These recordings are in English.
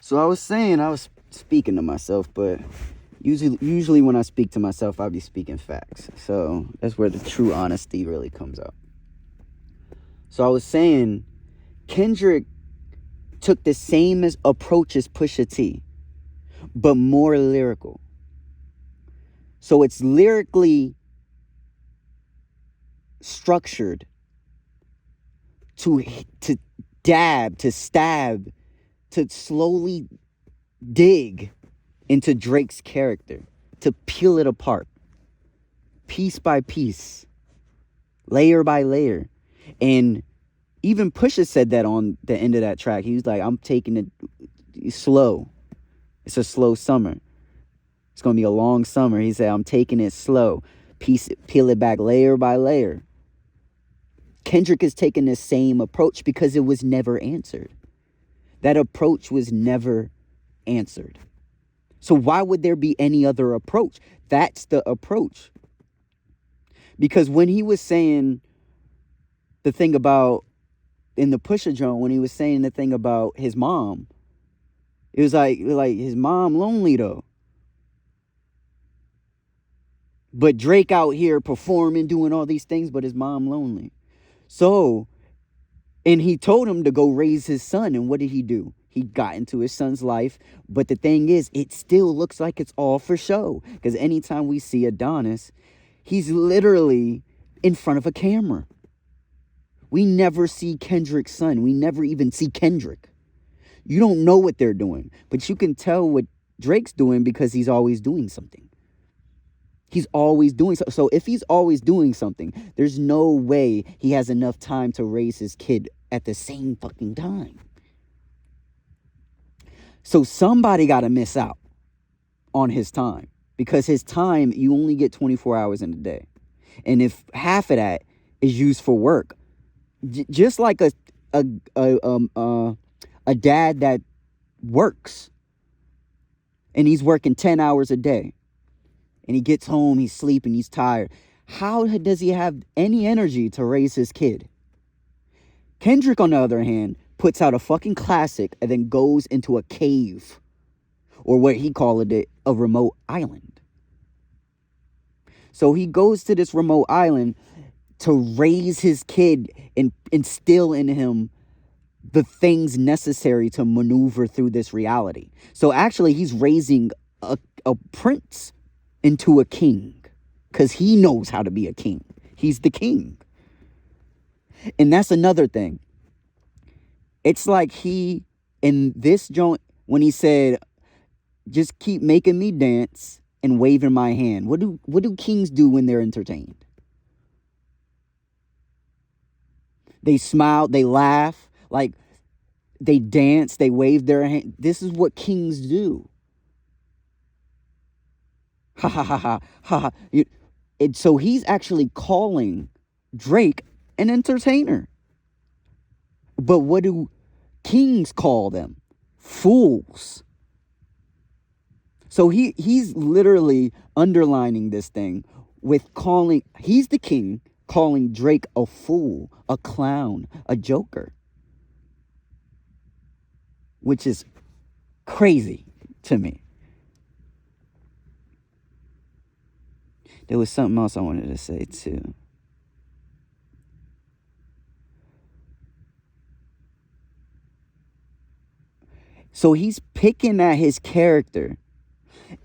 So I was saying, I was speaking to myself, but usually when I speak to myself, I'll be speaking facts. So that's where the true honesty really comes out. So I was saying, Kendrick took the same approach as Pusha T, but more lyrical. So it's lyrically structured to dab, to stab, to slowly dig into Drake's character, to peel it apart, piece by piece, layer by layer. And even Pusha said that on the end of that track. He was like, I'm taking it slow. It's a slow summer. It's going to be a long summer. He said, I'm taking it slow. Peel it back layer by layer. Kendrick is taking the same approach because it was never answered. That approach was never answered. So why would there be any other approach? That's the approach. Because when he was saying the thing about, in the Pusha joint, when he was saying the thing about his mom, it was like his mom lonely though. But Drake out here performing, doing all these things, but his mom lonely. So, and he told him to go raise his son. And what did he do? He got into his son's life. But the thing is, it still looks like it's all for show. Because anytime we see Adonis, he's literally in front of a camera. We never see Kendrick's son. We never even see Kendrick. You don't know what they're doing. But you can tell what Drake's doing because he's always doing something. He's always doing so. So if he's always doing something, there's no way he has enough time to raise his kid at the same fucking time. So somebody got to miss out on his time, because his time, you only get 24 hours in a day. And if half of that is used for work, just like a dad that works and he's working 10 hours a day, and he gets home, he's sleeping, he's tired. How does he have any energy to raise his kid? Kendrick, on the other hand, puts out a fucking classic and then goes into a cave, or what he called it, a remote island. So he goes to this remote island to raise his kid and instill in him the things necessary to maneuver through this reality. So actually, he's raising a prince into a king, because he knows how to be a king. He's the king. And that's another thing. It's like he, in this joint, when he said, just keep making me dance and waving my hand. What do kings do when they're entertained? They smile, they laugh, like they dance, they wave their hand. This is what kings do. Ha ha ha ha ha. And so he's actually calling Drake an entertainer. But what do kings call them? Fools. So he's literally underlining this thing with calling, he's the king, calling Drake a fool, a clown, a joker. Which is crazy to me. There was something else I wanted to say too. So he's picking at his character.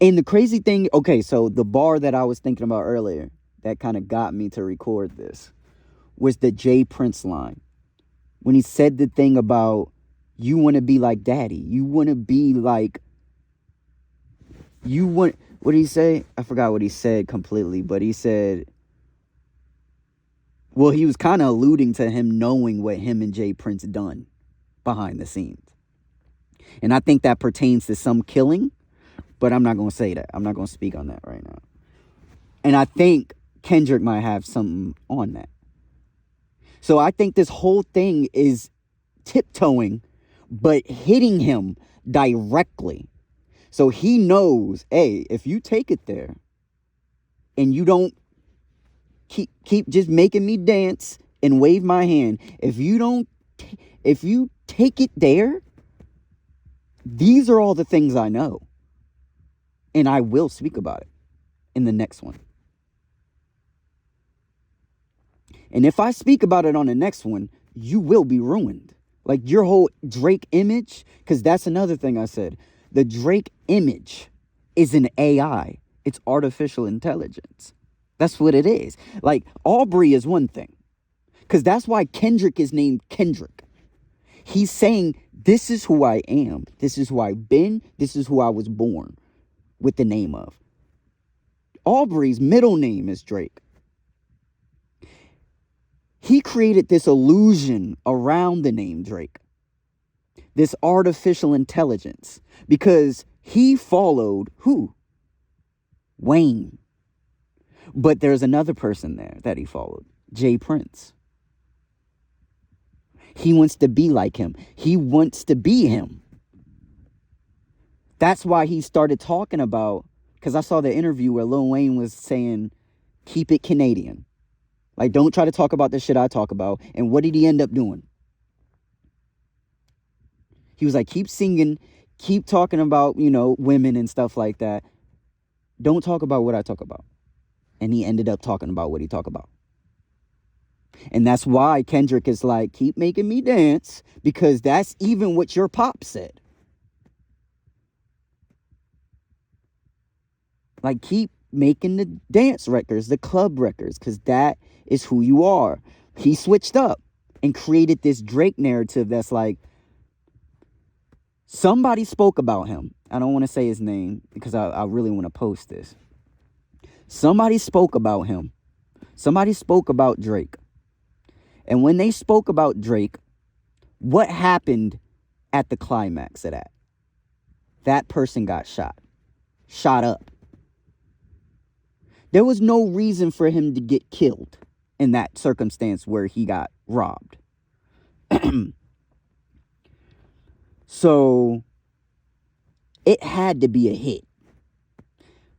And the crazy thing, okay, so the bar that I was thinking about earlier that kind of got me to record this was the Jay Prince line. When he said the thing about, you want to be like daddy. You want to be like, what did he say? I forgot what he said completely, but he said, well, he was kind of alluding to him knowing what him and Jay Prince done behind the scenes. And I think that pertains to some killing, but I'm not going to say that. I'm not going to speak on that right now. And I think Kendrick might have something on that. So I think this whole thing is tiptoeing, but hitting him directly. So he knows, hey, if you take it there and you don't keep just making me dance and wave my hand, if you take it there, These are all the things I know. And I will speak about it in the next one. And if I speak about it on the next one, you will be ruined. Like your whole Drake image, because that's another thing I said. The Drake image is an AI. It's artificial intelligence. That's what it is. Like Aubrey is one thing. Because that's why Kendrick is named Kendrick. He's saying, this is who I am. This is who I've been. This is who I was born with the name of. Aubrey's middle name is Drake. He created this illusion around the name Drake. This artificial intelligence. Because he followed who? Wayne. But there's another person there that he followed. Jay Prince. He wants to be like him. He wants to be him. That's why he started talking about, because I saw the interview where Lil Wayne was saying, keep it Canadian. Like, don't try to talk about the shit I talk about. And what did he end up doing? He was like, keep singing, keep talking about, women and stuff like that. Don't talk about what I talk about. And he ended up talking about what he talked about. And that's why Kendrick is like, keep making me dance, because that's even what your pop said. Like, keep making the dance records, the club records, because that is who you are. He switched up and created this Drake narrative that's like, somebody spoke about him. I don't want to say his name because I really want to post this. Somebody spoke about him. Somebody spoke about Drake. And when they spoke about Drake, what happened at the climax of that? That person got shot. Shot up. There was no reason for him to get killed in that circumstance where he got robbed. So it had to be a hit.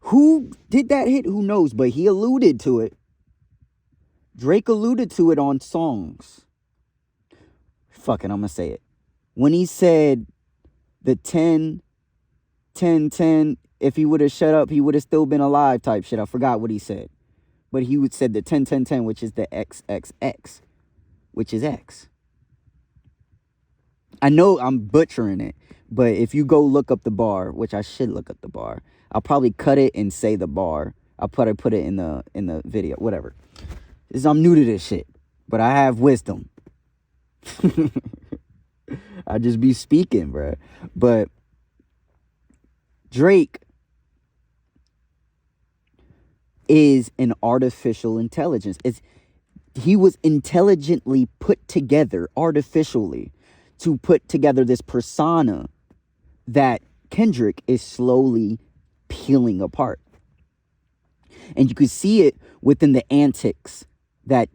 Who did that hit? Who knows? But he alluded to it. Drake alluded to it on songs. Fuck it, I'm going to say it. When he said the 10, 10, 10, if he would have shut up, he would have still been alive type shit. I forgot what he said. But he would said the 10, 10, 10, which is the XXX, which is X. I know I'm butchering it, but if you go look up the bar, which I should look up the bar, I'll probably cut it and say the bar. I'll put it in the video, whatever. I'm new to this shit, but I have wisdom. I just be speaking, bro. But Drake is an artificial intelligence. He was intelligently put together artificially to put together this persona that Kendrick is slowly peeling apart. And you could see it within the antics that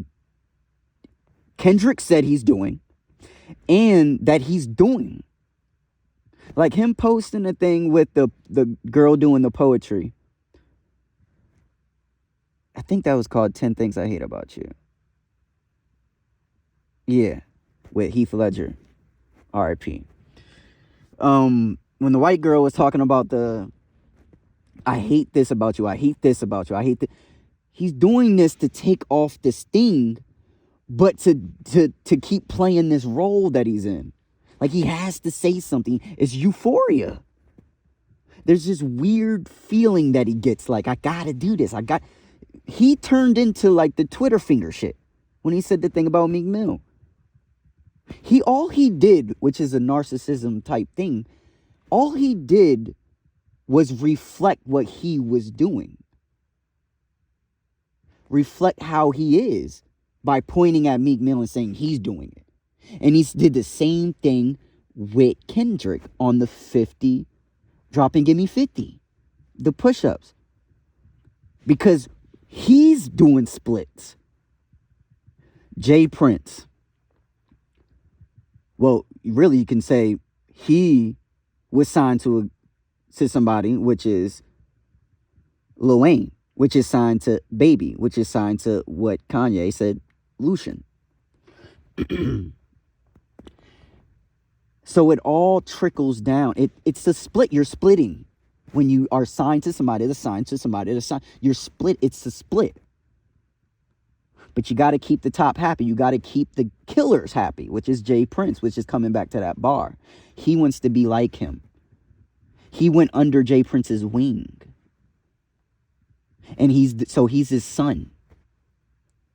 Kendrick said he's doing and that he's doing. Like him posting a thing with the girl doing the poetry. I think that was called 10 Things I Hate About You. Yeah, with Heath Ledger. R.I.P. When the white girl was talking about I hate this about you, I hate this about you, I hate this. He's doing this to take off the sting, but to keep playing this role that he's in. Like he has to say something. It's Euphoria. There's this weird feeling that he gets like, I gotta do this. He turned into like the Twitter finger shit when he said the thing about Meek Mill. All he did, which is a narcissism type thing, all he did was reflect what he was doing. Reflect how he is by pointing at Meek Mill and saying he's doing it. And he did the same thing with Kendrick on the 50, drop and give me 50, the push-ups. Because he's doing splits. Jay Prince. Well, really you can say he was signed to somebody, which is Lil Wayne, which is signed to Baby, which is signed to what Kanye said, Lucian. So it all trickles down. It's a split. You're splitting. When you are assigned to somebody, you're split. It's a split. But you got to keep the top happy. You got to keep the killers happy, which is Jay Prince, which is coming back to that bar. He wants to be like him. He went under Jay Prince's wing. And he's his son.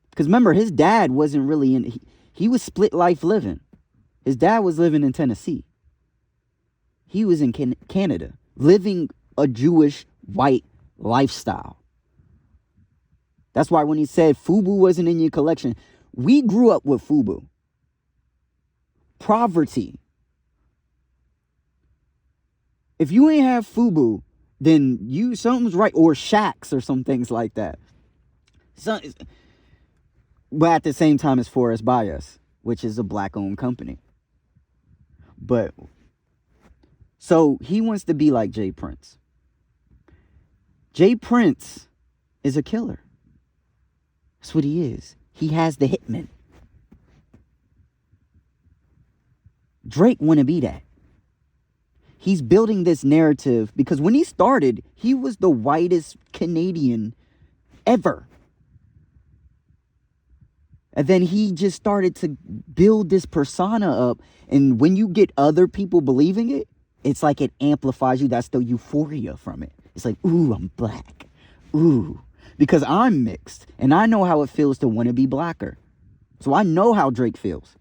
Because remember, his dad wasn't really in... He was split life living. His dad was living in Tennessee. He was in Canada, living a Jewish white lifestyle. That's why when he said FUBU wasn't in your collection, we grew up with FUBU. Poverty. If you ain't have FUBU, then something's right. Or Shacks or some things like that. But at the same time, it's Forest Bias, which is a black-owned company. But, so he wants to be like Jay Prince. Jay Prince is a killer. That's what he is. He has the hitman. Drake want to be that. He's building this narrative because when he started, he was the whitest Canadian ever. And then he just started to build this persona up. And when you get other people believing it, it's like it amplifies you. That's the euphoria from it. It's like, ooh, I'm black. Ooh. Because I'm mixed. And I know how it feels to want to be blacker. So I know how Drake feels.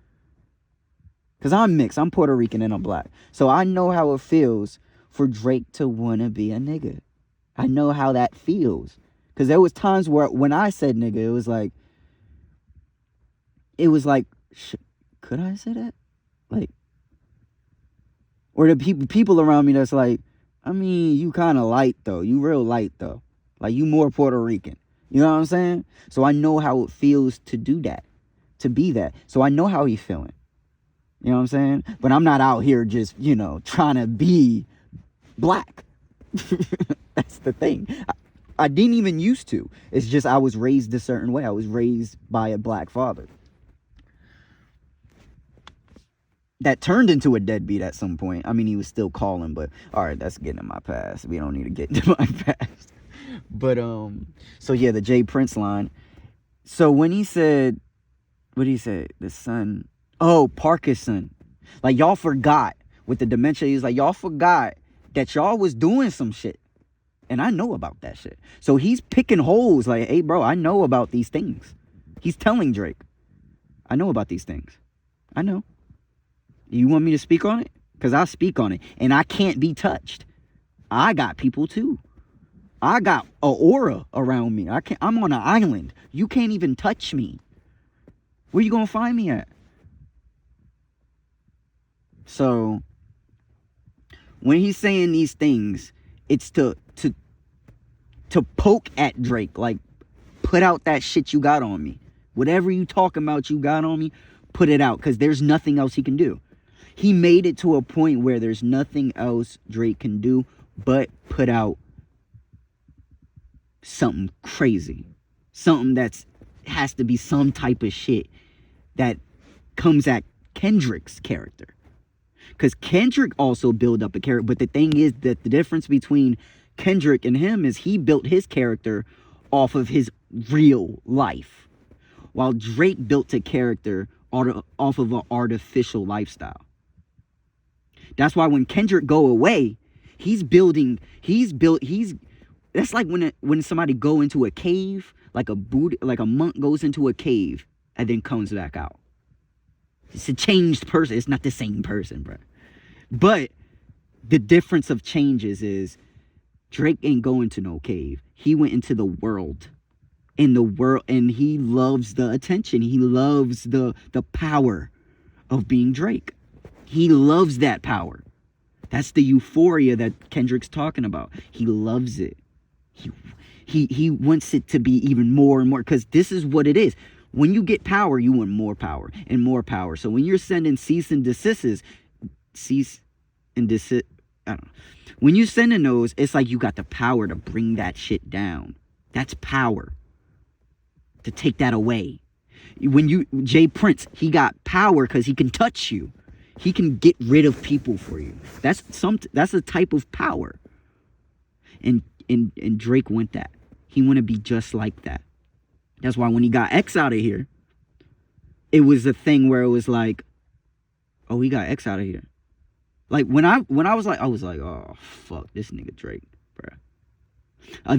Because I'm mixed. I'm Puerto Rican and I'm black. So I know how it feels for Drake to want to be a nigga. I know how that feels. Because there was times where when I said nigga, it was like, could I say that? Like, or the people around me that's like, I mean, you kind of light though. You real light though. Like, you more Puerto Rican. You know what I'm saying? So I know how it feels to do that, to be that. So I know how he's feeling. You know what I'm saying? But I'm not out here just, trying to be black. That's the thing. I didn't even used to. It's just I was raised a certain way. I was raised by a black father. That turned into a deadbeat at some point. I mean, he was still calling, but all right, that's getting in my past. We don't need to get into my past. But, so yeah, the Jay Prince line. So when he said, what did he say? The son, Parkinson. Like, y'all forgot with the dementia. He's like, y'all forgot that y'all was doing some shit. And I know about that shit. So he's picking holes like, hey, bro, I know about these things. He's telling Drake, I know about these things. I know. You want me to speak on it? Because I speak on it. And I can't be touched. I got people too. I got an aura around me. I'm on an island. You can't even touch me. Where you going to find me at? So, when he's saying these things, it's to poke at Drake. Like, put out that shit you got on me. Whatever you talking about you got on me, put it out. Because there's nothing else he can do. He made it to a point where there's nothing else Drake can do but put out something crazy. Something that's has to be some type of shit that comes at Kendrick's character. Because Kendrick also built up a character. But the thing is that the difference between Kendrick and him is he built his character off of his real life. While Drake built a character off of an artificial lifestyle. That's why when Kendrick go away, that's like when somebody go into a cave, like a monk goes into a cave and then comes back out. It's a changed person. It's not the same person, bro. But the difference of changes is Drake ain't going to no cave. He went into the world. And he loves the attention. He loves the power of being Drake. He loves that power. That's the euphoria that Kendrick's talking about. He loves it. He wants it to be even more and more, because this is what it is. When you get power, you want more power and more power. So when you're sending cease and desist, I don't know. When you're sending those, it's like you got the power to bring that shit down. That's power. To take that away. Jay Prince, he got power because he can touch you. He can get rid of people for you. That's a type of power. And Drake want that. He want to be just like that. That's why when he got X out of here, it was a thing where it was like, oh, he got X out of here. Like when I was like, oh fuck, this nigga Drake, bruh.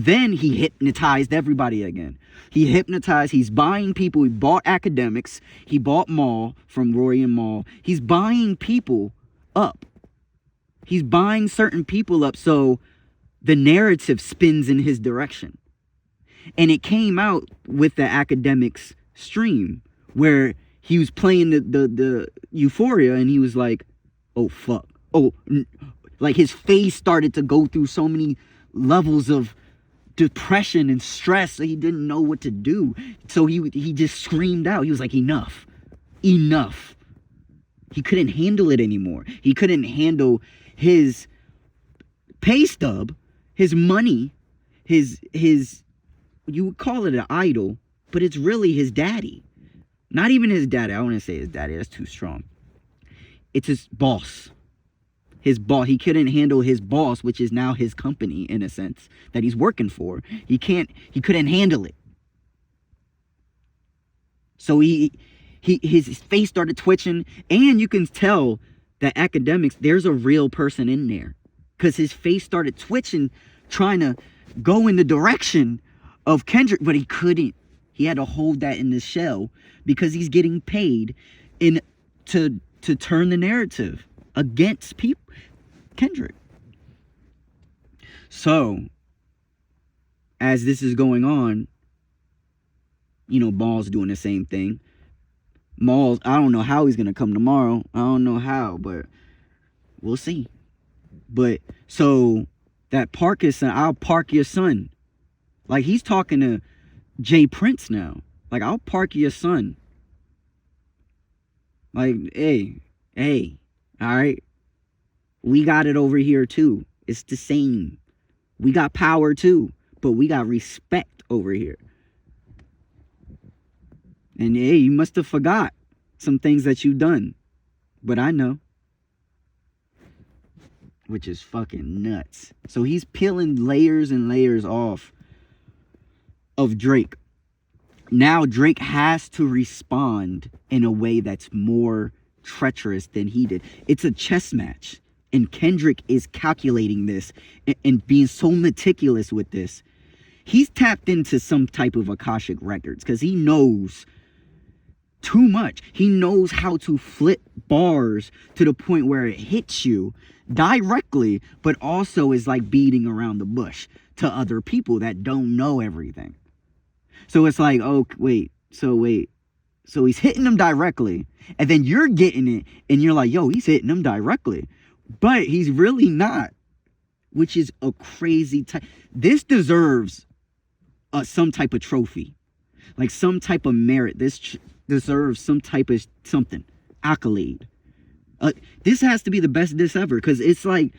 Then he hypnotized everybody again. He's buying people. He bought academics. He bought Maul from Rory and Maul. He's buying people up. He's buying certain people up so the narrative spins in his direction. And it came out with the academics stream where he was playing the Euphoria and he was like, oh fuck. Like his face started to go through so many levels of depression and stress, so he didn't know what to do. So he just screamed out. He was like, enough. He couldn't handle it anymore. He couldn't handle his pay stub, his money, his you would call it an idol, but it's really his daddy. Not even his daddy. I don't want to say his daddy. That's too strong. It's his boss. His boss. He couldn't handle his boss, which is now his company in a sense that he's working for. He couldn't handle it. So his face started twitching, and you can tell that academics, there's a real person in there, because his face started twitching, trying to go in the direction of Kendrick, but he couldn't. He had to hold that in the shell because he's getting paid to turn the narrative against Kendrick. So as this is going on, Maul's doing the same thing. Maul's, I don't know how he's gonna come tomorrow. I don't know how, but we'll see. But so that park his son, I'll park your son. Like he's talking to Jay Prince now. Like, I'll park your son. Like, hey, all right? We got it over here too. It's the same. We got power too, but we got respect over here. And hey, you must have forgot some things that you've done. But I know. Which is fucking nuts. So he's peeling layers and layers off of Drake. Now Drake has to respond in a way that's more treacherous than he did. It's a chess match. And Kendrick is calculating this and being so meticulous with this. He's tapped into some type of Akashic records because he knows too much. He knows how to flip bars to the point where it hits you directly, but also is like beating around the bush to other people that don't know everything. So it's like, oh, wait. So he's hitting them directly, and then you're getting it, and you're like, yo, he's hitting them directly. But he's really not, which is a crazy type. This deserves some type of trophy, like some type of merit. This deserves some type of something, accolade. This has to be the best diss ever, because it's like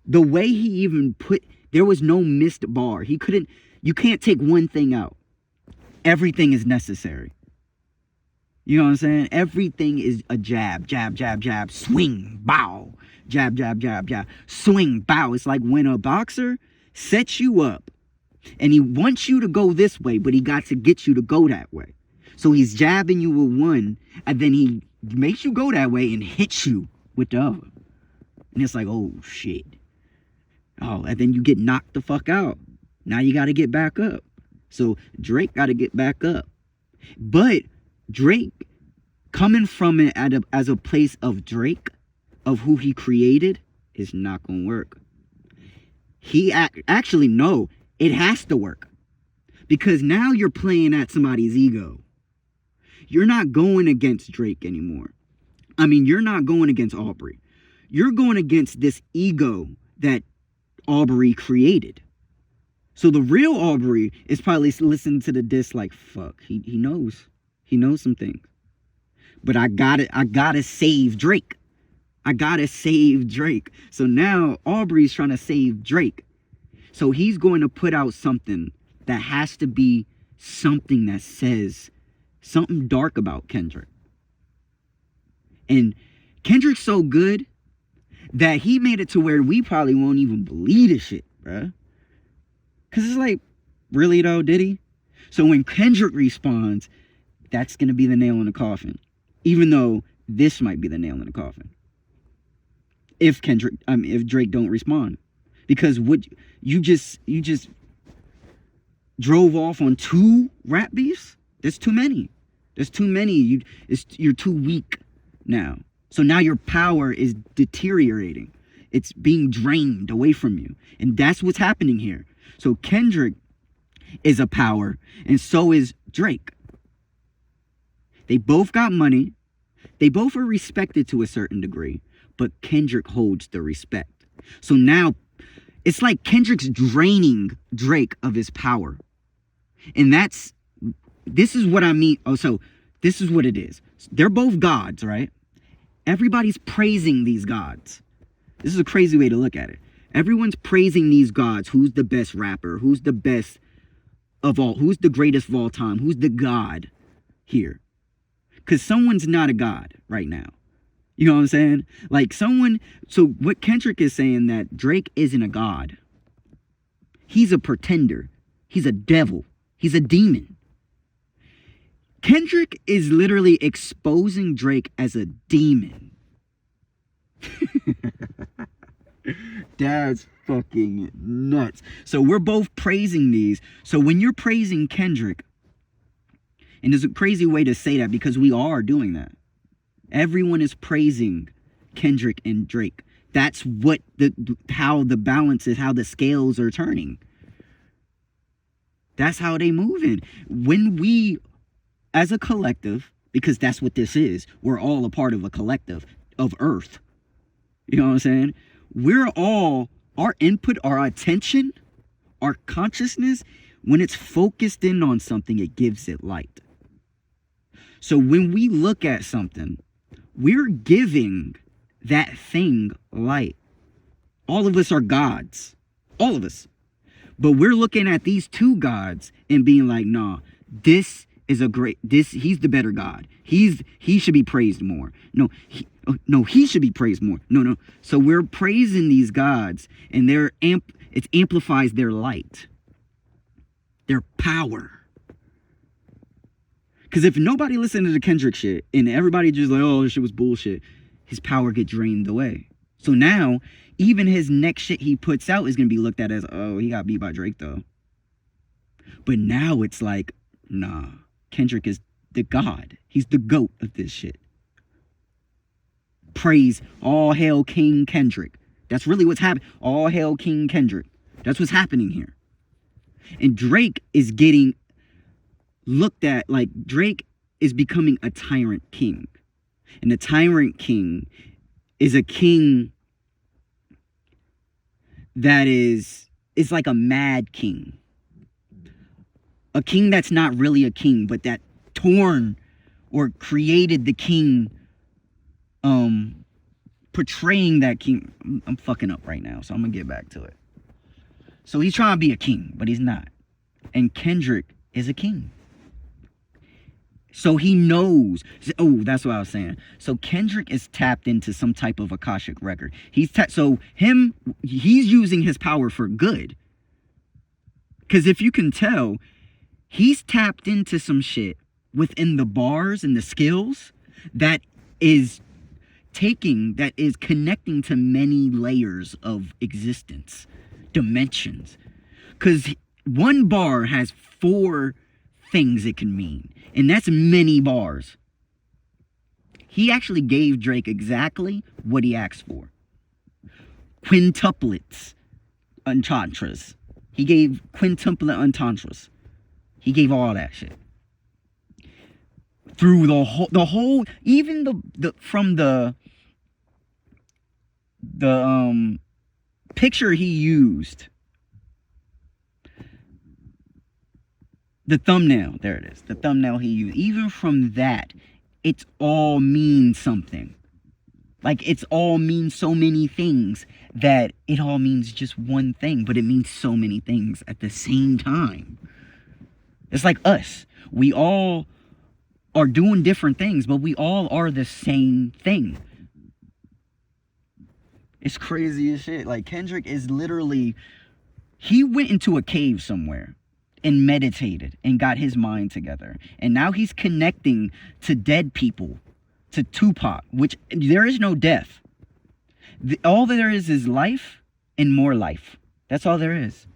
the way he even there was no missed bar. You can't take one thing out. Everything is necessary. You know what I'm saying? Everything is a jab, swing, bow, jab, swing, bow. It's like when a boxer sets you up and he wants you to go this way, but he got to get you to go that way. So he's jabbing you with one, and then he makes you go that way and hits you with the other. And it's like, oh, shit. Oh, and then you get knocked the fuck out. Now you got to get back up. So Drake got to get back up. But Drake, coming from it as a place of Drake, of who he created, is not going to work. He actually, no, it has to work. Because now you're playing at somebody's ego. You're not going against Drake anymore. I mean, you're not going against Aubrey. You're going against this ego that Aubrey created. So the real Aubrey is probably listening to the diss like, fuck, he knows. He knows some things. But I gotta save Drake. I gotta save Drake. So now Aubrey's trying to save Drake. So he's going to put out something that has to be something that says something dark about Kendrick. And Kendrick's so good that he made it to where we probably won't even believe this shit, bruh. Because it's like, really though, did he? So when Kendrick responds, that's going to be the nail in the coffin. Even though this might be the nail in the coffin. If Drake don't respond. Because what you just drove off on 2 rap beefs? There's too many. There's too many. You're too weak now. So now your power is deteriorating. It's being drained away from you. And that's what's happening here. So Kendrick is a power, and so is Drake. They both got money. They both are respected to a certain degree, but Kendrick holds the respect. So now it's like Kendrick's draining Drake of his power. And this is what I mean. Oh, so this is what it is. They're both gods, right? Everybody's praising these gods. This is a crazy way to look at it. Everyone's praising these gods. Who's the best rapper? Who's the best of all? Who's the greatest of all time? Who's the god here? Because someone's not a god right now. You know what I'm saying? Like so what Kendrick is saying, that Drake isn't a god. He's a pretender. He's a devil. He's a demon. Kendrick is literally exposing Drake as a demon. That's fucking nuts. So we're both praising these. So when you're praising Kendrick, and there's a crazy way to say that because we are doing that. Everyone is praising Kendrick and Drake. That's what how the balance is, how the scales are turning. That's how they moving. When we, as a collective, because that's what this is, we're all a part of a collective of Earth. You know what I'm saying? We're all, our input, our attention, our consciousness, when it's focused in on something, it gives it light. So when we look at something, we're giving that thing light. All of us are gods. All of us. But we're looking at these 2 gods and being like, nah, he's the better God. He should be praised more. No, he should be praised more. No. So we're praising these gods, and it amplifies their light, their power. Because if nobody listened to the Kendrick shit and everybody just like, oh, this shit was bullshit, his power get drained away. So now, even his next shit he puts out is going to be looked at as, oh, he got beat by Drake though. But now it's like, nah, Kendrick is the god. He's the GOAT of this shit. Praise, all hail King Kendrick. That's really what's happening. All hail King Kendrick. That's what's happening here. And Drake is getting looked at like Drake is becoming a tyrant king. And the tyrant king is a king that is like a mad king. A king that's not really a king, but that torn or created the king, portraying that king. I'm fucking up right now, so I'm gonna get back to it. So he's trying to be a king, but he's not. And Kendrick is a king. So he knows. Oh, that's what I was saying. So Kendrick is tapped into some type of Akashic record. He's using his power for good. Because if you can tell, he's tapped into some shit within the bars and the skills that is connecting to many layers of existence, dimensions. Because one bar has 4 things it can mean. And that's many bars. He actually gave Drake exactly what he asked for. Quintuplets, entendres. He gave quintuplet entendres. He gave all that shit. Through the whole, even from the picture he used. The thumbnail, there it is. The thumbnail he used. Even from that, it's all means something. Like, it's all means so many things that it all means just one thing, but it means so many things at the same time. It's like us. We all are doing different things, but we all are the same thing. It's crazy as shit. Like, Kendrick is literally, he went into a cave somewhere and meditated and got his mind together. And now he's connecting to dead people, to Tupac, which there is no death. All there is life and more life. That's all there is.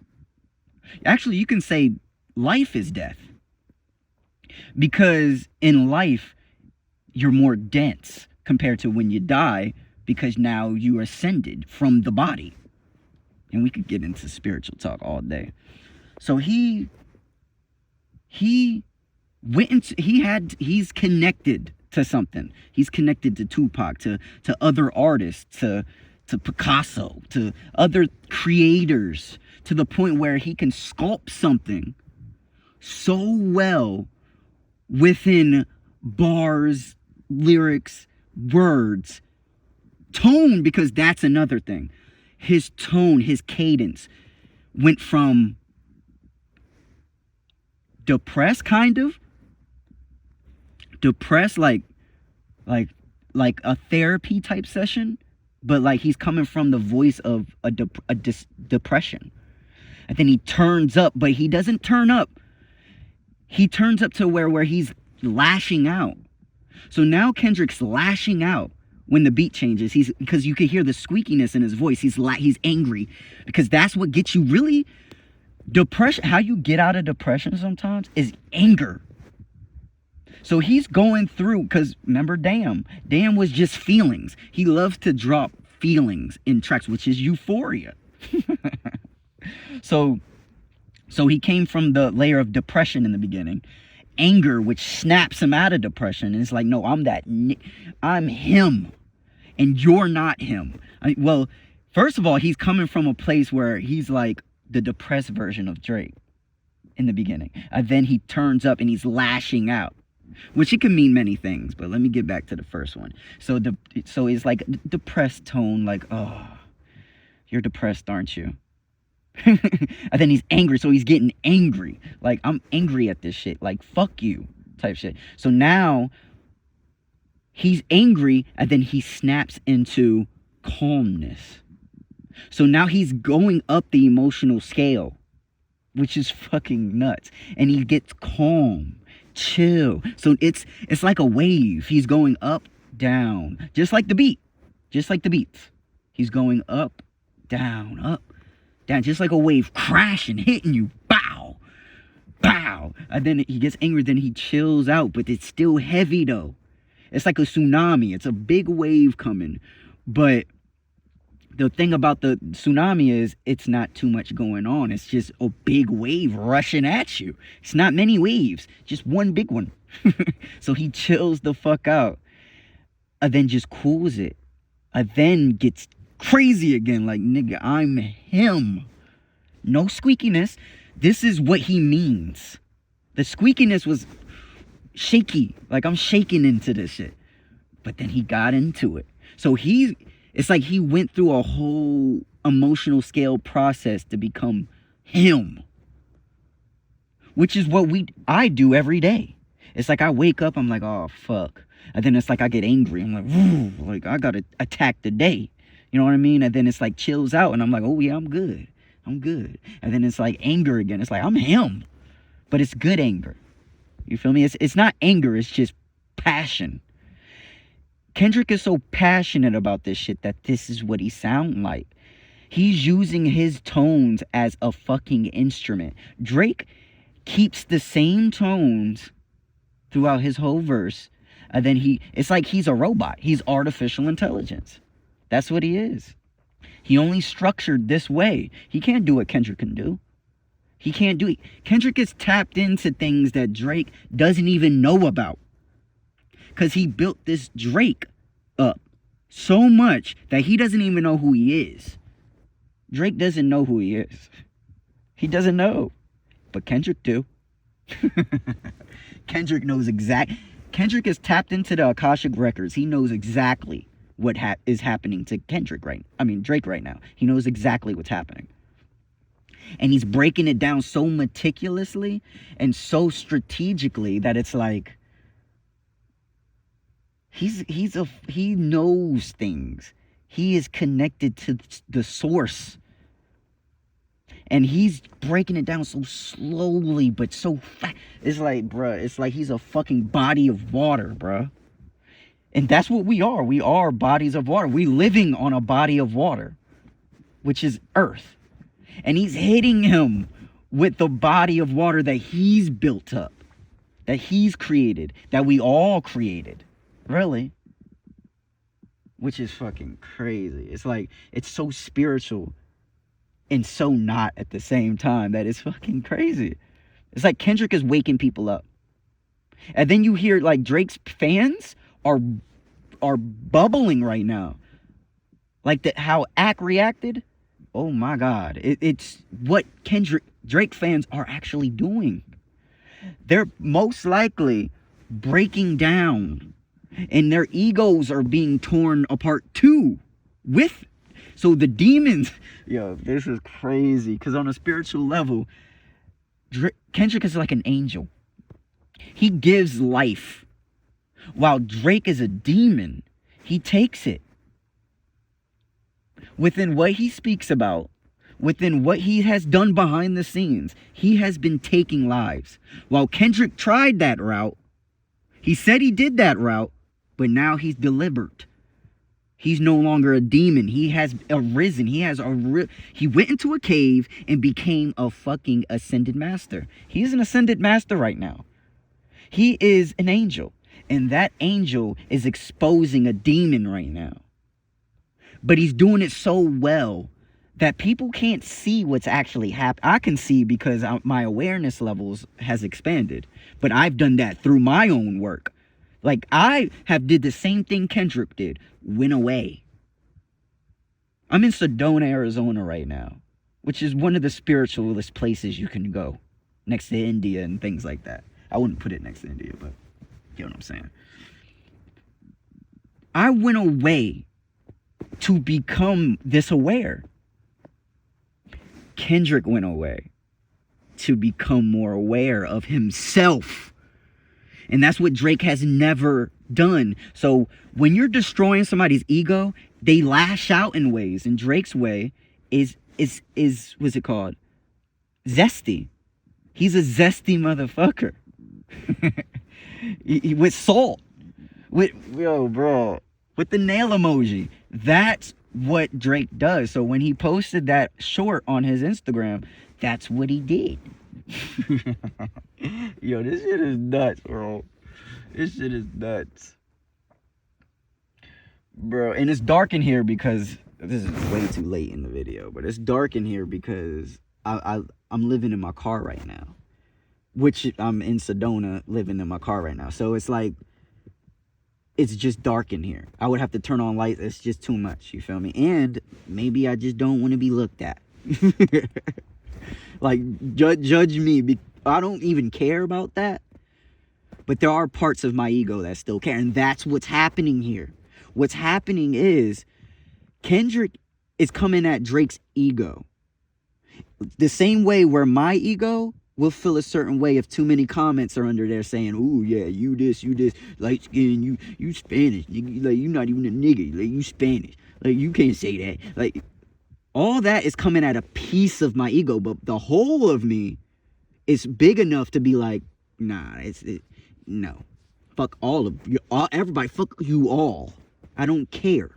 Actually, you can say life is death. Because in life, you're more dense compared to when you die, because now you ascended from the body. And we could get into spiritual talk all day. So he went into, he's connected to something. He's connected to Tupac, to other artists, to Picasso, to other creators, to the point where he can sculpt something so well within bars, lyrics, words, tone, because that's another thing. His tone, his cadence went from depressed, kind of depressed, like a therapy type session, but like he's coming from the voice of a depression. And then he turns up, but he doesn't turn up. He turns up to where he's lashing out. So now Kendrick's lashing out when the beat changes. Because you can hear the squeakiness in his voice. He's angry, because that's what gets you really depression. How you get out of depression sometimes is anger. So he's going through, because remember Damn was just feelings. He loves to drop feelings in tracks, which is Euphoria. So he came from the layer of depression in the beginning, anger, which snaps him out of depression, and it's like, no, I'm him, and you're not him. Well, first of all, he's coming from a place where he's like the depressed version of Drake in the beginning, and then he turns up and he's lashing out, which it can mean many things, but let me get back to the first one. So it's like depressed tone, like, oh, you're depressed, aren't you? And then he's angry, so he's getting angry, like, I'm angry at this shit, like, fuck you type shit. So now he's angry, and then he snaps into calmness. So now he's going up the emotional scale, which is fucking nuts, and he gets calm, chill. So it's like a wave. He's going up, down, just like the beats. He's going up, down, just like a wave crashing, hitting you, bow, bow. And then he gets angry, then he chills out, but it's still heavy though. It's like a tsunami. It's a big wave coming, but the thing about the tsunami is it's not too much going on. It's just a big wave rushing at you. It's not many waves, just one big one. So he chills the fuck out, and then just cools it, and then gets crazy again, like, nigga, I'm him. No squeakiness. This is what he means. The squeakiness was shaky, like, I'm shaking into this shit, but then he got into it. So it's like he went through a whole emotional scale process to become him, which is what I do every day. It's like I wake up, I'm like, oh fuck, and then it's like I get angry, I'm like, woo, like I gotta attack the day. You know what I mean? And then it's like chills out, and I'm like, oh yeah, I'm good. And then it's like anger again. It's like, I'm him, but it's good anger. You feel me? It's not anger, it's just passion. Kendrick is so passionate about this shit that this is what he sounds like. He's using his tones as a fucking instrument. Drake keeps the same tones throughout his whole verse, and then it's like he's a robot. He's artificial intelligence. That's what he is. He only structured this way. He can't do what Kendrick can do. He can't do it. Kendrick is tapped into things that Drake doesn't even know about, because he built this Drake up so much that he doesn't even know who he is. Drake doesn't know who he is. He doesn't know. But Kendrick do. Kendrick knows Kendrick is tapped into the Akashic Records. He knows exactly what is happening to Drake right now. He knows exactly what's happening. And he's breaking it down so meticulously and so strategically that it's like he knows things. He is connected to the source. And he's breaking it down so slowly, but so fast. It's like, bruh, it's like he's a fucking body of water, bruh. And that's what we are. We are bodies of water. We living on a body of water, which is Earth. And he's hitting him with the body of water that he's built up, that he's created, that we all created. Really. Which is fucking crazy. It's like, it's so spiritual and so not at the same time that it's fucking crazy. It's like Kendrick is waking people up. And then you hear like Drake's fans are bubbling right now. Like how Ack reacted. Oh my God. It's what Drake fans are actually doing. They're most likely breaking down. And their egos are being torn apart too. So the demons, yo, this is crazy. Because on a spiritual level, Kendrick is like an angel. He gives life. While Drake is a demon, he takes it. Within what he speaks about, within what he has done behind the scenes, he has been taking lives. While Kendrick tried that route, he said he did that route, but now he's delivered. He's no longer a demon. He has arisen. He went into a cave and became a fucking ascended master. He's an ascended master right now. He is an angel. And that angel is exposing a demon right now. But he's doing it so well that people can't see what's actually happening. I can see because my awareness levels has expanded. But I've done that through my own work. Like I have did the same thing Kendrick did. Went away. I'm in Sedona, Arizona right now, which is one of the spiritualist places you can go, next to India and things like that. I wouldn't put it next to India, but you know what I'm saying. I went away to become this aware. Kendrick went away to become more aware of himself. And that's what Drake has never done. So when you're destroying somebody's ego, they lash out in ways. And Drake's way is what's it called? Zesty. He's a zesty motherfucker. With salt. With the nail emoji. That's what Drake does. So when he posted that short on his Instagram, that's what he did. Yo, this shit is nuts, bro. This shit is nuts. Bro, and it's dark in here because this is way too late in the video, but it's dark in here because I'm living in my car right now. Which I'm in Sedona living in my car right now. So it's like, it's just dark in here. I would have to turn on lights. It's just too much, you feel me? And maybe I just don't want to be looked at. Like, judge me. I don't even care about that. But there are parts of my ego that still care. And that's what's happening here. What's happening is Kendrick is coming at Drake's ego. The same way where my ego will feel a certain way if too many comments are under there saying, "Ooh, yeah, you this, light skin, you Spanish, nigga, like you not even a nigga, like you Spanish, like you can't say that." Like all that is coming at a piece of my ego, but the whole of me is big enough to be like, nah, no, fuck all of you, everybody, fuck you all. I don't care.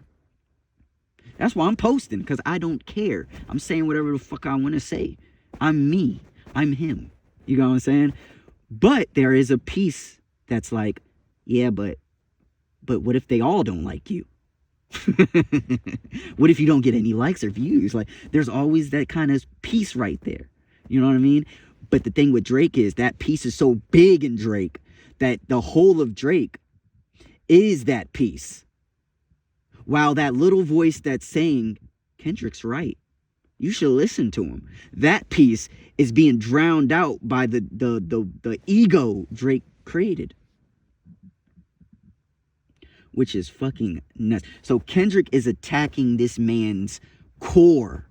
That's why I'm posting, because I don't care. I'm saying whatever the fuck I want to say. I'm me. I'm him. You know what I'm saying? But there is a piece that's like, yeah, but what if they all don't like you? What if you don't get any likes or views? Like, there's always that kind of piece right there. You know what I mean? But the thing with Drake is that piece is so big in Drake that the whole of Drake is that piece. While that little voice that's saying, Kendrick's right, you should listen to him, that piece is being drowned out by the ego Drake created. Which is fucking nuts. So Kendrick is attacking this man's core.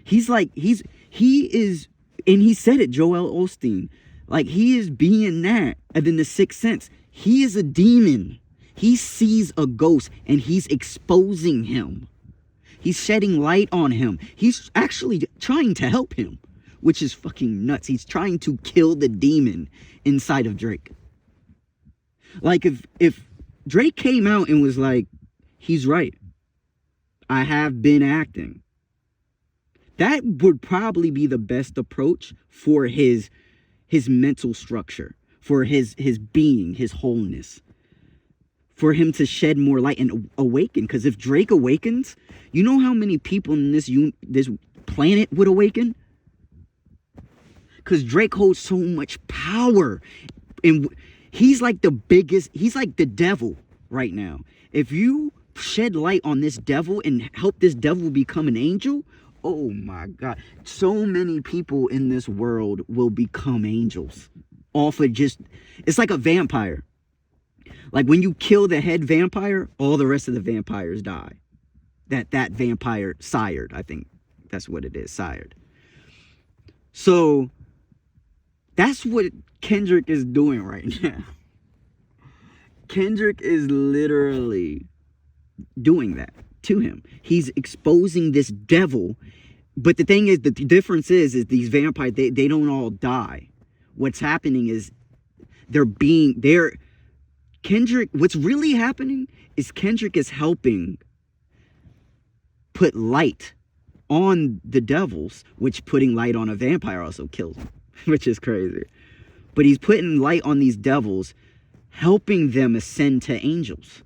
He is, and he said it, Joel Osteen, like he is being that. And then the Sixth Sense, he is a demon. He sees a ghost and he's exposing him. He's shedding light on him. He's actually trying to help him, which is fucking nuts. He's trying to kill the demon inside of Drake. Like if Drake came out and was like, he's right, I have been acting, that would probably be the best approach for his mental structure, for his being, his wholeness, for him to shed more light and awaken. Because if Drake awakens, you know how many people in this planet would awaken? Because Drake holds so much power, and he's like the biggest, he's like the devil right now. If you shed light on this devil and help this devil become an angel, oh my God, so many people in this world will become angels off of just, it's like a vampire. Like when you kill the head vampire, all the rest of the vampires die. That vampire sired, I think that's what it is, sired. So that's what Kendrick is doing right now. Kendrick is literally doing that to him. He's exposing this devil. But the thing is, the difference is these vampires, they don't all die. What's happening is Kendrick, what's really happening is Kendrick is helping put light on the devils, which putting light on a vampire also kills him, which is crazy. But he's putting light on these devils, helping them ascend to angels.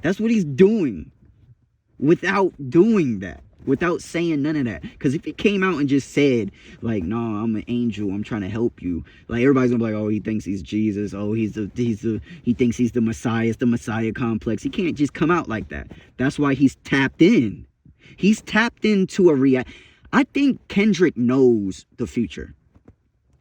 That's what he's doing without doing that, without saying none of that. Because if he came out and just said, like, no, I'm an angel, I'm trying to help you, like, everybody's gonna be like, oh, he thinks he's Jesus, oh, he thinks he's the Messiah, it's the Messiah complex. He can't just come out like that. That's why he's tapped in. He's tapped into I think Kendrick knows the future.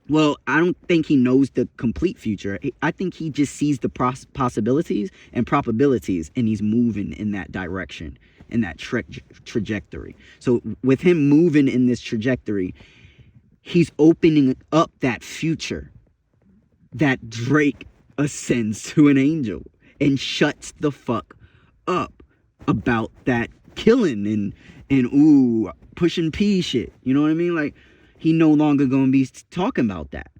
Well, I don't think he knows the complete future. I think he just sees the possibilities and probabilities, and he's moving in that direction, in that trajectory. So with him moving in this trajectory, he's opening up that future that Drake ascends to an angel and shuts the fuck up about that killing and pushing P shit. You know what I mean? Like, he no longer gonna be talking about that.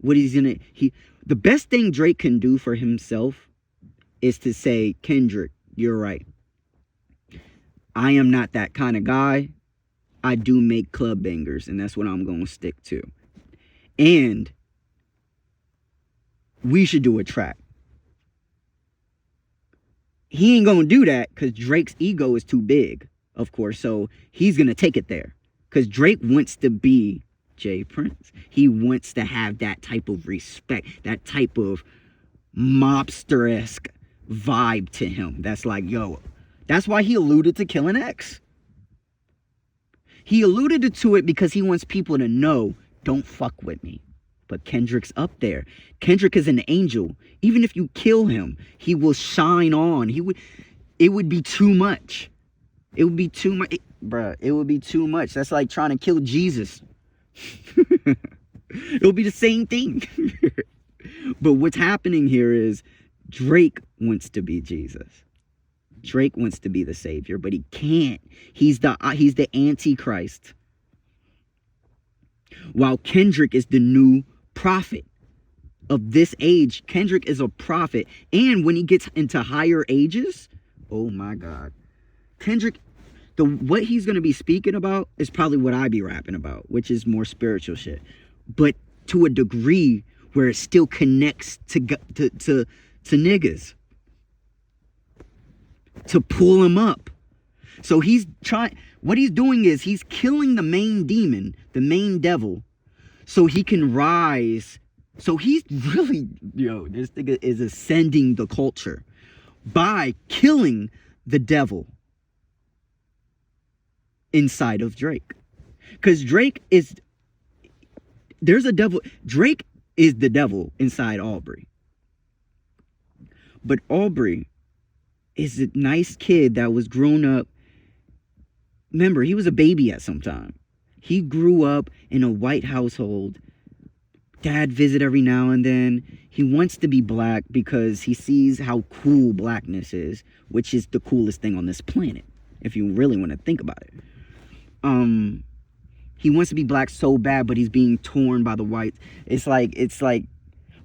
The best thing Drake can do for himself is to say, Kendrick, you're right. I am not that kind of guy. I do make club bangers, and that's what I'm gonna stick to. And we should do a track. He ain't gonna do that because Drake's ego is too big, of course. So he's gonna take it there. Because Drake wants to be Jay Prince. He wants to have that type of respect, that type of mobster-esque vibe to him. That's like, yo, that's why he alluded to killing X. He alluded to it because he wants people to know, don't fuck with me. But Kendrick's up there. Kendrick is an angel. Even if you kill him, he will shine on. It would be too much. It would be too much. Bruh, it would be too much. That's like trying to kill Jesus. It'll be the same thing. But what's happening here is Drake wants to be Jesus. Drake wants to be the savior, but he can't. He's the Antichrist. While Kendrick is the new prophet of this age. Kendrick is a prophet. And when he gets into higher ages, oh my God. Kendrick, what he's going to be speaking about is probably what I be rapping about, which is more spiritual shit. But to a degree where it still connects to niggas. To pull him up. So what he's doing is he's killing the main demon, the main devil, so he can rise. So he's really, this nigga is ascending the culture by killing the devil inside of Drake. Because Drake is the devil inside Aubrey. But Aubrey is a nice kid that was grown up. Remember, he was a baby at some time. He grew up in a white household, dad visit every now and then. He wants to be black because he sees how cool blackness is, which is the coolest thing on this planet, if you really want to think about it. He wants to be black so bad, but he's being torn by the whites. It's like,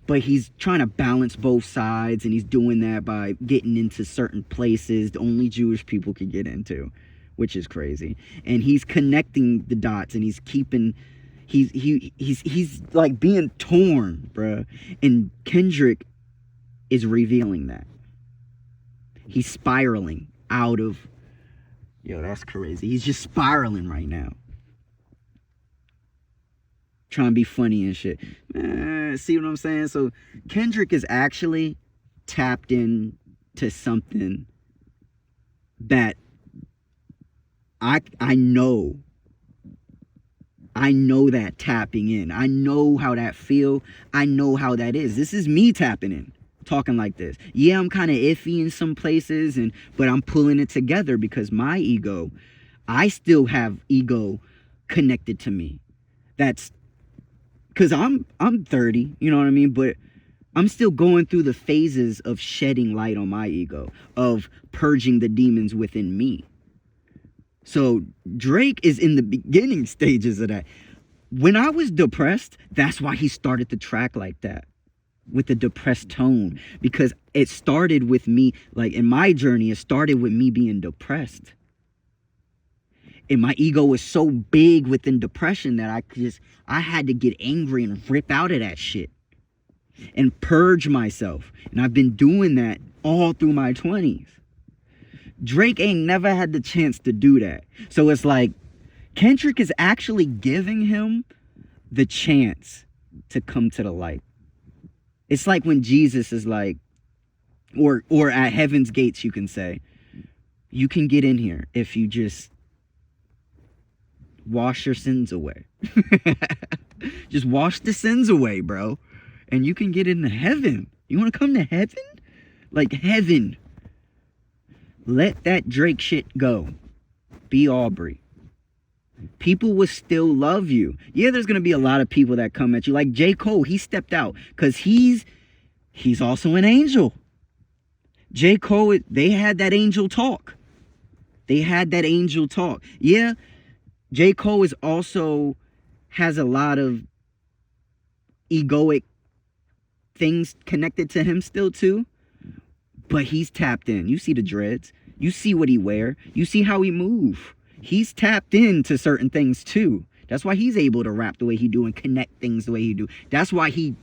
but he's trying to balance both sides, and he's doing that by getting into certain places that only Jewish people could get into, which is crazy. And he's connecting the dots, and he's like being torn, bruh. And Kendrick is revealing that. He's spiraling out of, yo, that's crazy. He's just spiraling right now. Trying to be funny and shit. See what I'm saying? So Kendrick is actually tapped in to something that I know that tapping in. I know how that feel. I know how that is. This is me tapping in, talking like this. Yeah, I'm kind of iffy in some places, but I'm pulling it together because my ego, I still have ego connected to me. That's because I'm 30, you know what I mean? But I'm still going through the phases of shedding light on my ego, of purging the demons within me. So Drake is in the beginning stages of that. When I was depressed, that's why he started the track like that, with the depressed tone, because it started with me, like in my journey, it started with me being depressed. And my ego was so big within depression that I had to get angry and rip out of that shit and purge myself. And I've been doing that all through my 20s. Drake ain't never had the chance to do that. So it's like Kendrick is actually giving him the chance to come to the light. It's like when Jesus is like, or at heaven's gates, you can say, you can get in here if you just wash your sins away. Just wash the sins away, bro, and you can get into heaven. You want to come to heaven? Like heaven. Let that Drake shit go. Be Aubrey. People will still love you. Yeah, there's gonna be a lot of people that come at you. Like J. Cole, he stepped out because he's also an angel. J. Cole, they had that angel talk. Yeah, J. Cole is also has a lot of egoic things connected to him still too. But he's tapped in. You see the dreads. You see what he wear. You see how he move. He's tapped into certain things too. That's why he's able to rap the way he do and connect things the way he do. That's why he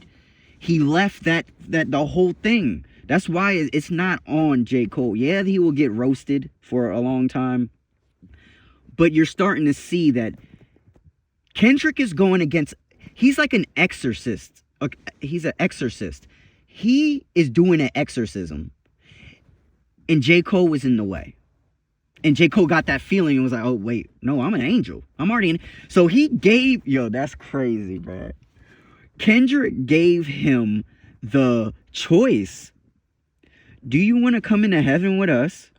left that the whole thing. That's why it's not on J. Cole. Yeah, he will get roasted for a long time. But you're starting to see that Kendrick is going against, he's like an exorcist. He's an exorcist. He is doing an exorcism. And J. Cole was in the way. And J. Cole got that feeling and was like, oh, wait, no, I'm an angel. I'm already in. So he gave, yo, that's crazy, bro. Kendrick gave him the choice. Do you want to come into heaven with us?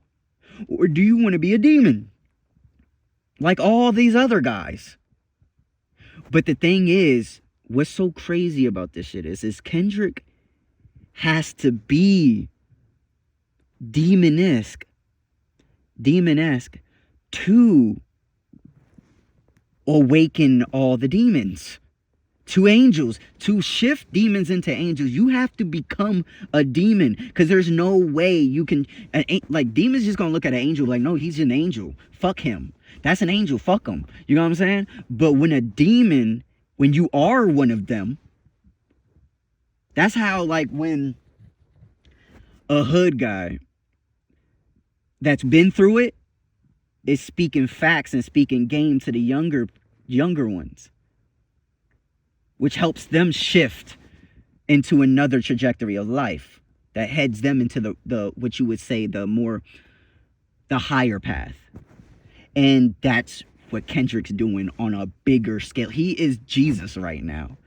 Or do you want to be a demon? Like all these other guys. But the thing is, what's so crazy about this shit is Kendrick has to be demonesque to awaken all the demons, to angels, to shift demons into angels. You have to become a demon, because there's no way you can, like, demons just gonna look at an angel like, no, he's an angel, fuck him, that's an angel, fuck him, you know what I'm saying? But when a demon, when you are one of them, that's how, like, when a hood guy that's been through it is speaking facts and speaking game to the younger ones, which helps them shift into another trajectory of life that heads them into the what you would say the higher path. And that's what Kendrick's doing on a bigger scale. He is Jesus right now.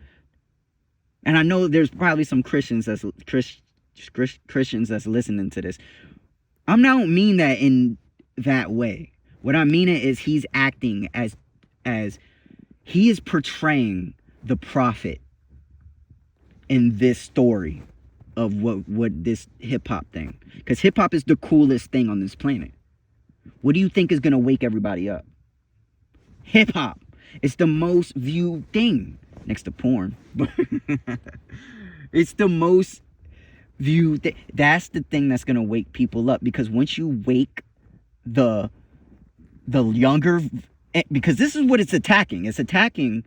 And I know there's probably some Christians that's listening to this. I don't mean that in that way. What I mean is he's acting as he is portraying the prophet in this story of what this hip-hop thing. Because hip-hop is the coolest thing on this planet. What do you think is going to wake everybody up? Hip-hop. It's the most viewed thing next to porn. It's the most viewed thing. That's the thing that's going to wake people up. Because once you wake the younger, because this is what it's attacking. It's attacking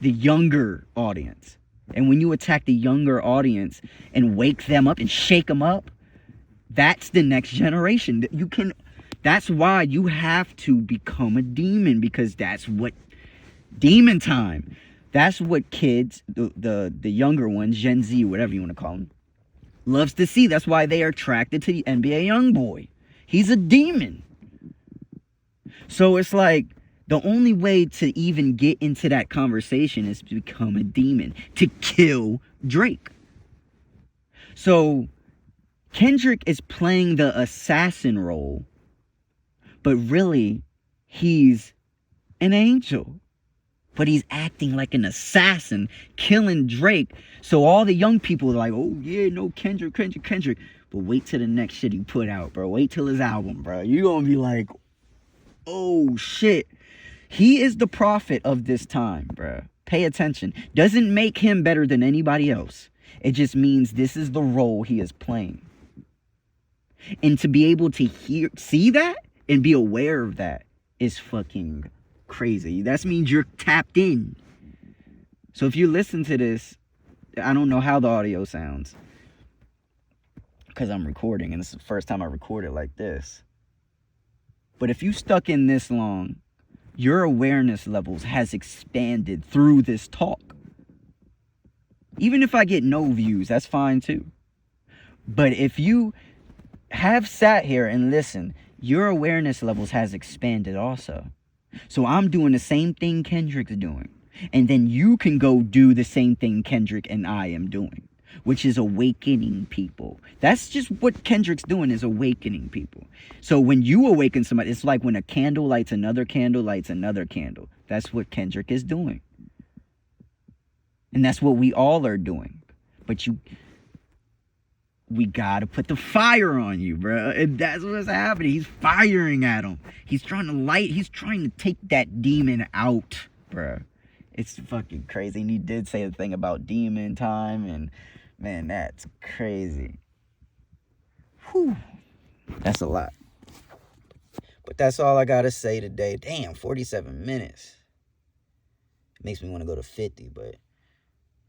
the younger audience. And when you attack the younger audience and wake them up and shake them up, that's the next generation. That's why you have to become a demon, because that's what demon time. That's what kids, the younger ones, Gen Z, whatever you want to call them, loves to see. That's why they are attracted to the NBA YoungBoy. He's a demon. So it's like, the only way to even get into that conversation is to become a demon, to kill Drake. So Kendrick is playing the assassin role, but really he's an angel. But he's acting like an assassin, killing Drake. So all the young people are like, oh yeah, no, Kendrick. But wait till the next shit he put out, bro. Wait till his album, bro. You're gonna be like, oh shit. He is the prophet of this time, bruh. Pay attention. Doesn't make him better than anybody else. It just means this is the role he is playing. And to be able to see that and be aware of that is fucking crazy. That means you're tapped in. So if you listen to this, I don't know how the audio sounds, because I'm recording and this is the first time I recorded like this. But if you stuck in this long, your awareness levels has expanded through this talk. Even if I get no views, that's fine too. But if you have sat here and listened, your awareness levels has expanded also. So I'm doing the same thing Kendrick's doing. And then you can go do the same thing Kendrick and I am doing, which is awakening people. That's just what Kendrick's doing, is awakening people. So when you awaken somebody, it's like when a candle lights another candle, lights another candle. That's what Kendrick is doing. And that's what we all are doing. But we gotta put the fire on you, bro. And that's what's happening. He's firing at him. He's trying to take that demon out, bro. It's fucking crazy. And he did say the thing about demon time, and man, that's crazy. Whew. That's a lot. But that's all I gotta say today. Damn, 47 minutes. Makes me want to go to 50, but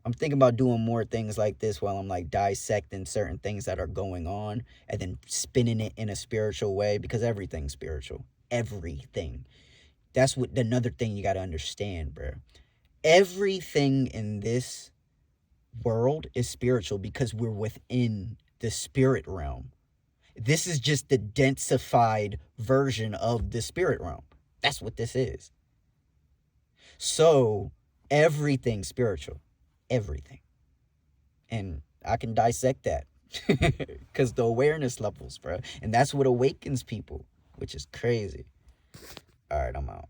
I'm thinking about doing more things like this while I'm like dissecting certain things that are going on and then spinning it in a spiritual way, because everything's spiritual. Everything. That's what another thing you gotta understand, bro. Everything in this world is spiritual because we're within the spirit realm. This is just the densified version of the spirit realm. That's what this is. So everything's spiritual. Everything. And I can dissect that because the awareness levels, bro. And that's what awakens people, which is crazy. All right, I'm out.